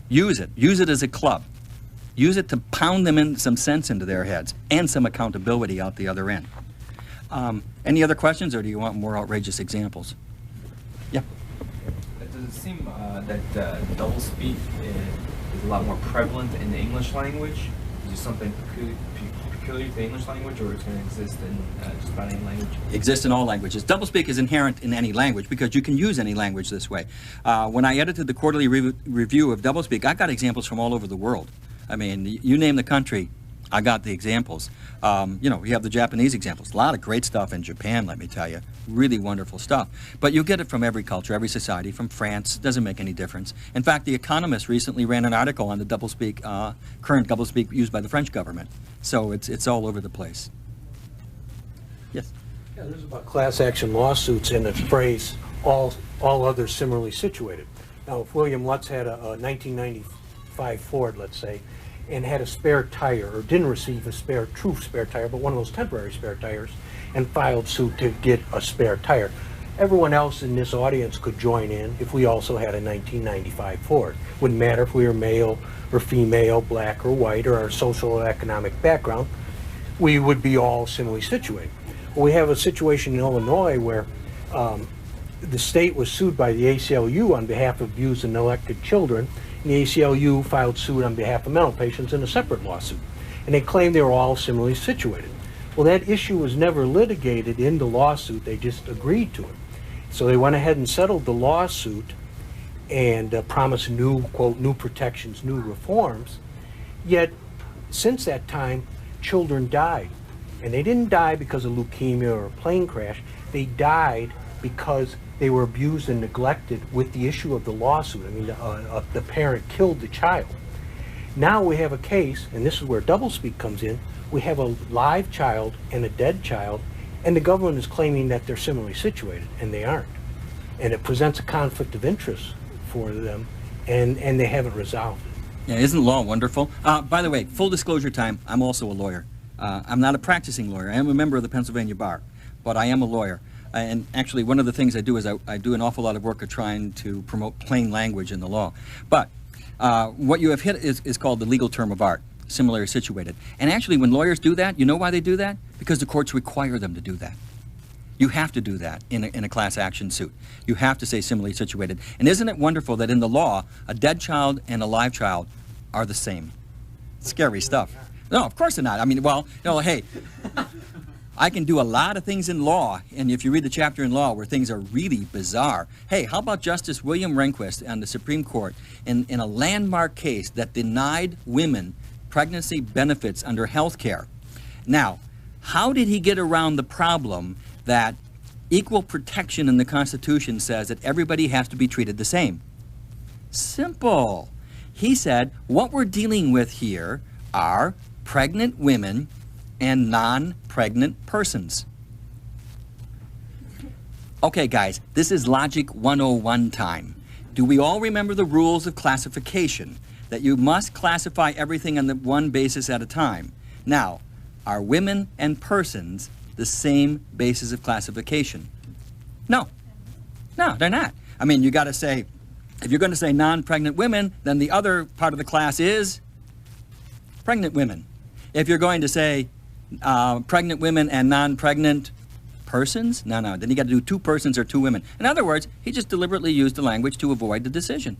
Use it. Use it as a club. Use it to pound them in some sense into their heads and some accountability out the other end. Any other questions, or do you want more outrageous examples? Yeah. Does it seem that doublespeak is a lot more prevalent in the English language? Is it something peculiar to the English language, or it's going to exist in just about any language? Exists in all languages. Doublespeak is inherent in any language because you can use any language this way. When I edited the quarterly review of doublespeak, I got examples from all over the world. I mean, you name the country, I got the examples. You know, you have the Japanese examples. A lot of great stuff in Japan, let me tell you. Really wonderful stuff. But you get it from every culture, every society, from France. Doesn't make any difference. In fact, The Economist recently ran an article on the doublespeak, current doublespeak used by the French government. So it's all over the place. Yes? Yeah, there's about class action lawsuits in the phrase, all others similarly situated. Now, if William Lutz had a 1995 Ford, let's say, and had a spare tire, or didn't receive a true spare tire, but one of those temporary spare tires, and filed suit to get a spare tire, everyone else in this audience could join in if we also had a 1995 Ford. Wouldn't matter if we were male or female, black or white, or our social or economic background, we would be all similarly situated. Well, we have a situation in Illinois where the state was sued by the ACLU on behalf of abused and neglected children, and the ACLU filed suit on behalf of mental patients in a separate lawsuit. And they claimed they were all similarly situated. Well, that issue was never litigated in the lawsuit, they just agreed to it. So they went ahead and settled the lawsuit and promised new, quote, new protections, new reforms. Yet, since that time, children died. And they didn't die because of leukemia or a plane crash. They died because they were abused and neglected with the issue of the lawsuit. I mean, the parent killed the child. Now we have a case, and this is where doublespeak comes in, we have a live child and a dead child, and the government is claiming that they're similarly situated, and they aren't. And it presents a conflict of interest for them, and they haven't resolved it. Yeah, isn't law wonderful? By the way, full disclosure time, I'm also a lawyer. I'm not a practicing lawyer. I am a member of the Pennsylvania Bar, but I am a lawyer. And actually, one of the things I do is I do an awful lot of work of trying to promote plain language in the law. But what you have hit is called the legal term of art, similarly situated. And actually, when lawyers do that, you know why they do that? Because the courts require them to do that. You have to do that in a class action suit. You have to say similarly situated. And isn't it wonderful that in the law, a dead child and a live child are the same? Scary stuff. No, of course they're not. I mean, well, you know, hey, I can do a lot of things in law, and if you read the chapter in law where things are really bizarre, hey, how about Justice William Rehnquist on the Supreme Court in a landmark case that denied women pregnancy benefits under health care? Now, how did he get around the problem that equal protection in the Constitution says that everybody has to be treated the same? Simple. He said, what we're dealing with here are pregnant women and non-pregnant persons. Okay, guys, this is Logic 101 time. Do we all remember the rules of classification? That you must classify everything on the one basis at a time. Now, are women and persons the same basis of classification? No. No, they're not. I mean, you got to say, If you're going to say non-pregnant women, then the other part of the class is pregnant women. If you're going to say pregnant women and non-pregnant persons, no, then you got to do 2 persons or 2 women. In other words, he just deliberately used the language to avoid the decision.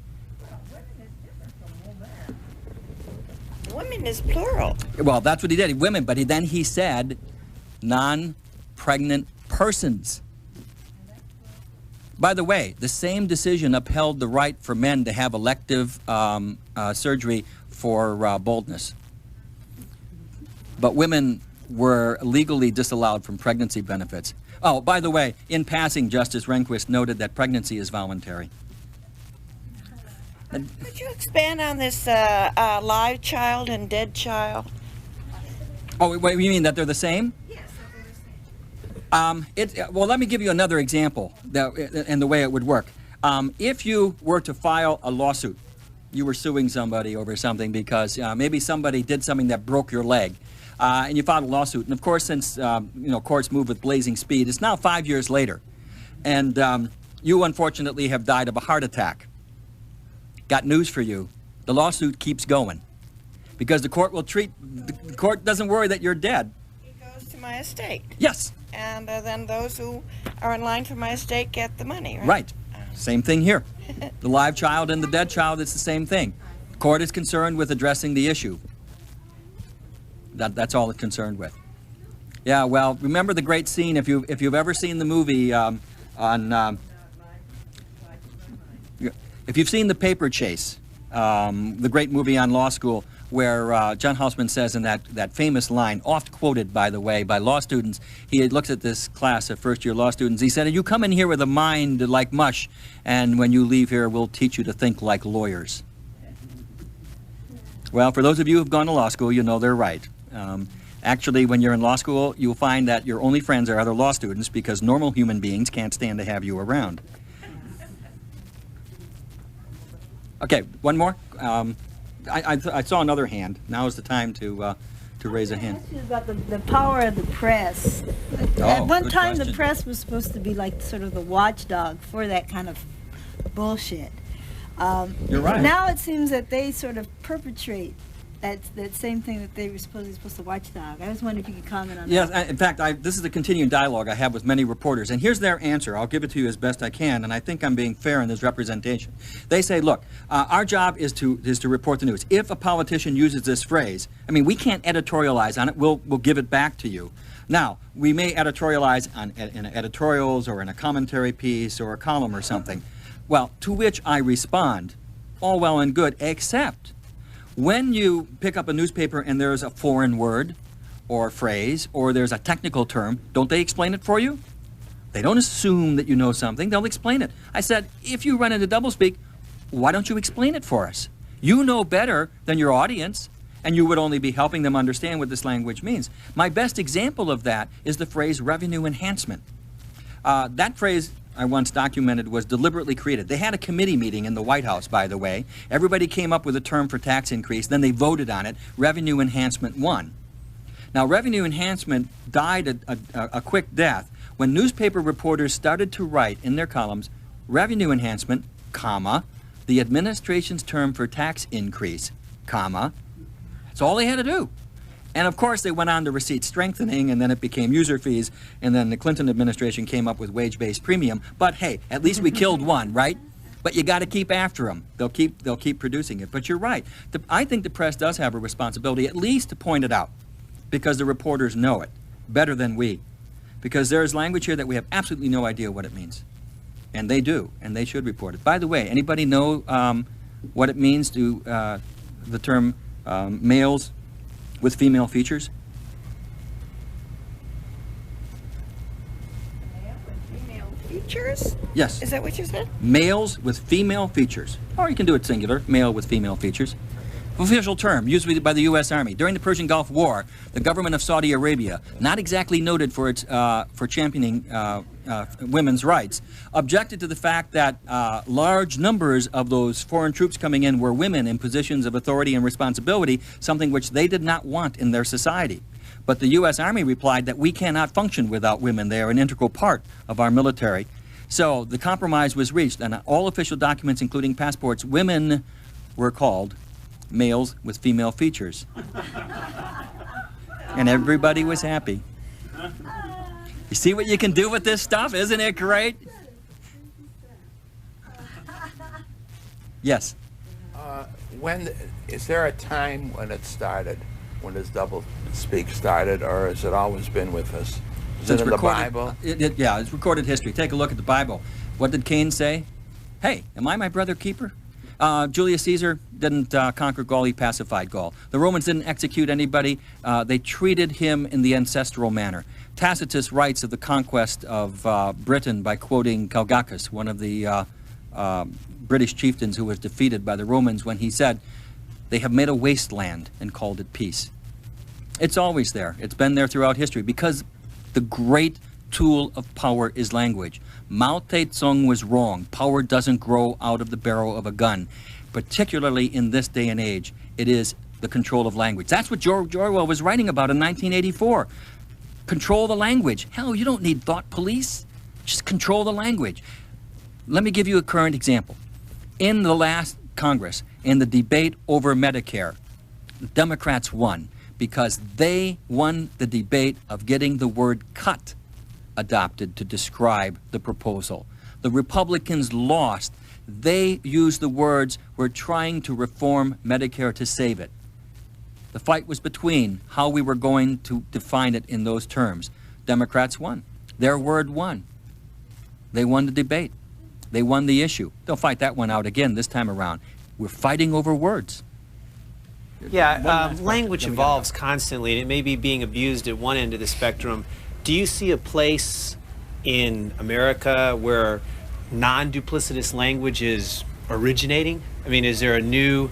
Women is plural. Well, that's what he did, women, but then he said non-pregnant persons. By the way, the same decision upheld the right for men to have elective surgery for baldness. But women were legally disallowed from pregnancy benefits. Oh, by the way, in passing, Justice Rehnquist noted that pregnancy is voluntary. Could you expand on this live child and dead child? Oh, wait, you mean that they're the same? Yes, they're the same. Well, let me give you another example and the way it would work. If you were to file a lawsuit, you were suing somebody over something because maybe somebody did something that broke your leg, and you filed a lawsuit. And of course, since courts move with blazing speed, it's now 5 years later, and you unfortunately have died of a heart attack. Got news for you: the lawsuit keeps going because the court doesn't worry that you're dead. It goes to my estate. Yes. And then those who are in line for my estate get the money, right? Right. Same thing here. The live child and the dead child, it's the same thing. The court is concerned with addressing the issue. That's all it's concerned with. Yeah, well, remember the great scene, if you've ever seen the movie if you've seen The Paper Chase, the great movie on law school, where John Houseman says in that famous line, oft quoted, by the way, by law students, he looks at this class of first-year law students, he said, you come in here with a mind like mush, and when you leave here, we'll teach you to think like lawyers. Well, for those of you who've gone to law school, you know they're right. Actually, when you're in law school, you'll find that your only friends are other law students because normal human beings can't stand to have you around. Okay, one more. I saw another hand. Now is the time to raise a hand. About the power of the press. At one time, the press was supposed to be like sort of the watchdog for that kind of bullshit. You're right. Now it seems that they sort of perpetrate that same thing that they were supposed to watchdog. I was wondering if you could comment on that. Yes, in fact, this is a continuing dialogue I have with many reporters, and here's their answer. I'll give it to you as best I can, and I think I'm being fair in this representation. They say, look, our job is to report the news. If a politician uses this phrase, I mean, we can't editorialize on it. We'll give it back to you. Now, we may editorialize in editorials or in a commentary piece or a column or something. Well, to which I respond, all well and good, except when you pick up a newspaper and there's a foreign word or phrase or there's a technical term, don't they explain it for you? They don't assume that you know something, they'll explain it. I said, if you run into doublespeak, why don't you explain it for us? You know better than your audience, and you would only be helping them understand what this language means. My best example of that is the phrase revenue enhancement. That phrase I once documented was deliberately created. They had a committee meeting in the White House, by the way. Everybody came up with a term for tax increase, then they voted on it. Revenue enhancement won. Now, revenue enhancement died a quick death when newspaper reporters started to write in their columns, revenue enhancement, comma, the administration's term for tax increase, comma. That's all they had to do. And of course, they went on to receipt strengthening, and then it became user fees, and then the Clinton administration came up with wage-based premium. But hey, at least we killed one, right? But you got to keep after them. They'll keep producing it. But you're right. I think the press does have a responsibility, at least to point it out, because the reporters know it better than we. Because there is language here that we have absolutely no idea what it means, and they do, and they should report it. By the way, anybody know what it means to the term males with female features? Male with female features? Yes. Is that what you said? Males with female features. Or you can do it singular, male with female features. Official term used by the U.S. Army. During the Persian Gulf War, the government of Saudi Arabia, not exactly noted for its for championing women's rights, objected to the fact that large numbers of those foreign troops coming in were women in positions of authority and responsibility, something which they did not want in their society. But the U.S. Army replied that we cannot function without women. They are an integral part of our military. So the compromise was reached, and all official documents, including passports, women were called males with female features. And everybody was happy. You see what you can do with this stuff? Isn't it great? Yes? Is there a time when it started, when this double speak started, or has it always been with us? Is it in the Bible? Yeah, it's recorded history. Take a look at the Bible. What did Cain say? Hey, am I my brother keeper? Julius Caesar didn't conquer Gaul, he pacified Gaul. The Romans didn't execute anybody. They treated him in the ancestral manner. Tacitus writes of the conquest of Britain by quoting Calgacus, one of the British chieftains who was defeated by the Romans, when he said, they have made a wasteland and called it peace. It's always there. It's been there throughout history because the great tool of power is language. Mao Tse-tung was wrong. Power doesn't grow out of the barrel of a gun. Particularly in this day and age, it is the control of language. That's what George Orwell was writing about in 1984. Control the language. Hell, you don't need thought police. Just control the language. Let me give you a current example. In the last Congress, in the debate over Medicare, the Democrats won because they won the debate of getting the word cut adopted to describe the proposal. The Republicans lost. They used the words, we're trying to reform Medicare to save it. The fight was between how we were going to define it in those terms. Democrats won. Their word won. They won the debate. They won the issue. They'll fight that one out again this time around. We're fighting over words. Yeah, language evolves constantly, and it may be being abused at one end of the spectrum. Do you see a place in America where non-duplicitous language is originating? I mean, is there a new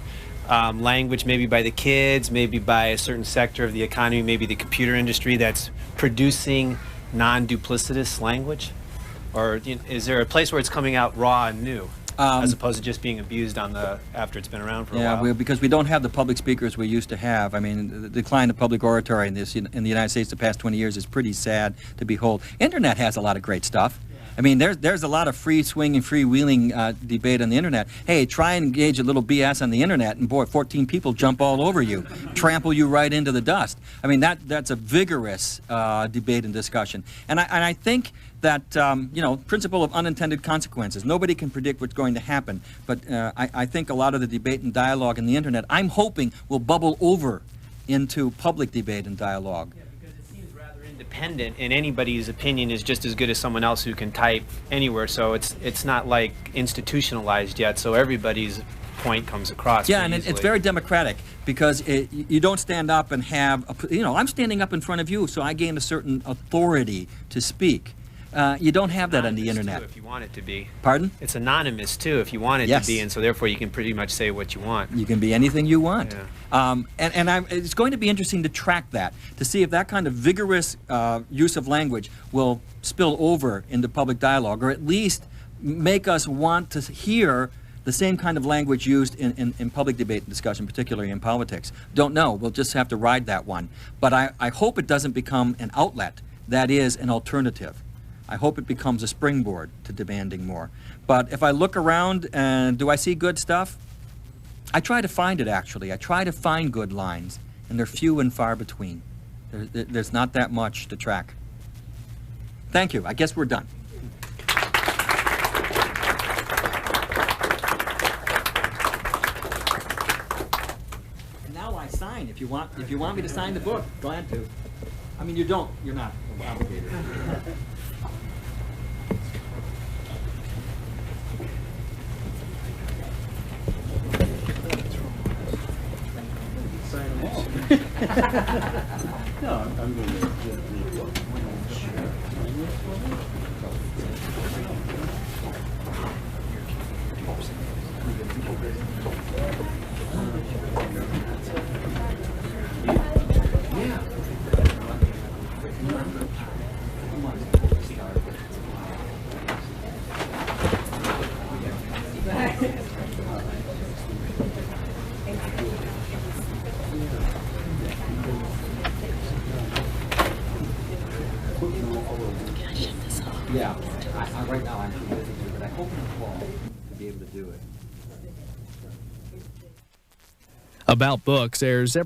language, maybe by the kids, maybe by a certain sector of the economy, maybe the computer industry, that's producing non-duplicitous language? Or is there a place where it's coming out raw and new, as opposed to just being abused on after it's been around for a while? Yeah, because we don't have the public speakers we used to have. I mean, the decline of public oratory in the United States the past 20 years is pretty sad to behold. Internet has a lot of great stuff. I mean, there's a lot of free swing and free-wheeling debate on the internet. Hey, try and engage a little BS on the internet, and boy, 14 people jump all over you, trample you right into the dust. I mean, that's a vigorous debate and discussion. And I think that, you know, principle of unintended consequences. Nobody can predict what's going to happen, but I think a lot of the debate and dialogue in the internet, I'm hoping, will bubble over into public debate and dialogue. Independent, and anybody's opinion is just as good as someone else who can type anywhere, so it's not like institutionalized yet, so everybody's point comes across. Yeah, and it's very democratic because you don't stand up and have, you know, I'm standing up in front of you, so I gain a certain authority to speak. You don't have that on the internet. Too, if you want it to be. Pardon? It's anonymous too, if you want it to be, and so therefore you can pretty much say what you want. You can be anything you want. Yeah. It's going to be interesting to track that, to see if that kind of vigorous use of language will spill over into public dialogue, or at least make us want to hear the same kind of language used in public debate and discussion, particularly in politics. Don't know. We'll just have to ride that one. But I hope it doesn't become an outlet that is an alternative. I hope it becomes a springboard to demanding more. But if I look around and do I see good stuff? I try to find it, actually. I try to find good lines, and they're few and far between. There's not that much to track. Thank you. I guess we're done. And now I sign. If you want me to sign the book, glad to. I mean, you don't. You're not obligated. No, I'm going to Yeah. Right now I'm too busy to, but I hope in the fall to be able to do it. About Books airs every